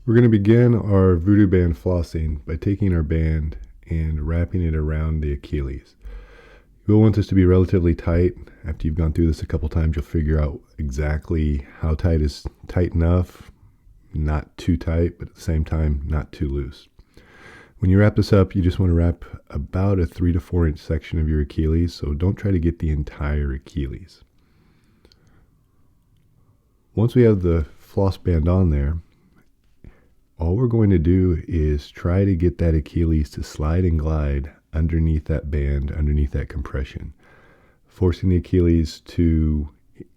We're going to begin our Voodoo band flossing by taking our band and wrapping it around the Achilles. You'll want this to be relatively tight. After you've gone through this a couple times, you'll figure out exactly how tight is tight enough, not too tight, but at the same time, not too loose. When you wrap this up, you just want to wrap about a 3 to 4 inch section of your Achilles, so don't try to get the entire Achilles. Once we have the floss band on there, all we're going to do is try to get that Achilles to slide and glide underneath that band, underneath that compression. Forcing the Achilles to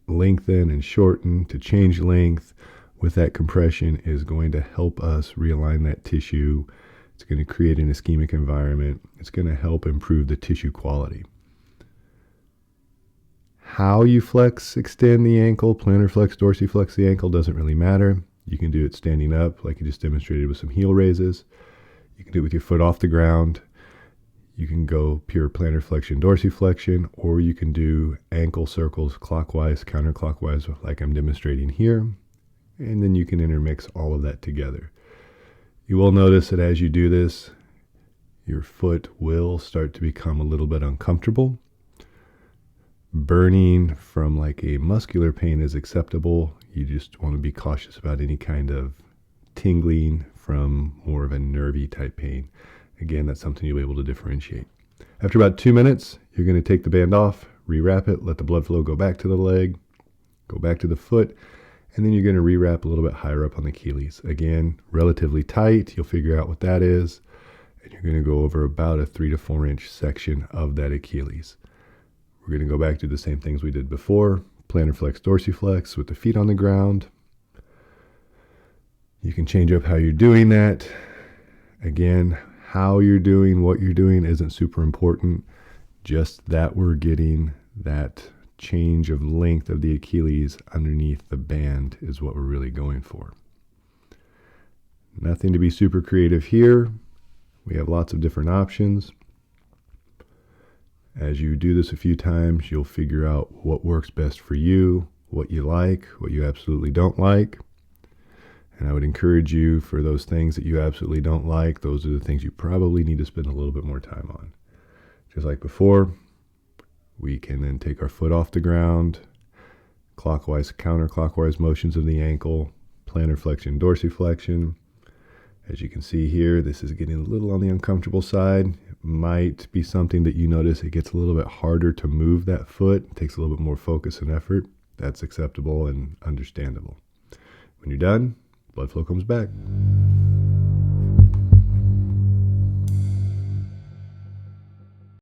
lengthen and shorten, to change length with that compression is going to help us realign that tissue. It's going to create an ischemic environment. It's going to help improve the tissue quality. How you flex, extend the ankle, plantar flex, dorsiflex the ankle doesn't really matter. You can do it standing up like you just demonstrated with some heel raises. You can do it with your foot off the ground. You can go pure plantar flexion, dorsiflexion, or you can do ankle circles clockwise, counterclockwise like I'm demonstrating here. And then you can intermix all of that together. You will notice that as you do this, your foot will start to become a little bit uncomfortable. Burning from like a muscular pain is acceptable. You just want to be cautious about any kind of tingling from more of a nervy type pain. Again, that's something you'll be able to differentiate. After about 2 minutes, you're going to take the band off, rewrap it, let the blood flow go back to the leg, go back to the foot, and then you're going to rewrap a little bit higher up on the Achilles. Again, relatively tight. You'll figure out what that is, and you're going to go over about a 3 to 4 inch section of that Achilles. We're going to go back to the same things we did before. Plantar flex, dorsiflex with the feet on the ground. You can change up how you're doing that. Again, how you're doing, what you're doing isn't super important. Just that we're getting that change of length of the Achilles underneath the band is what we're really going for. Nothing to be super creative here. We have lots of different options. As you do this a few times, you'll figure out what works best for you, what you like, what you absolutely don't like. And I would encourage you, for those things that you absolutely don't like, those are the things you probably need to spend a little bit more time on. Just like before, we can then take our foot off the ground, clockwise, counterclockwise motions of the ankle, plantar flexion, dorsiflexion. As you can see here, this is getting a little on the uncomfortable side. It might be something that you notice it gets a little bit harder to move that foot. It takes a little bit more focus and effort. That's acceptable and understandable. When you're done, blood flow comes back.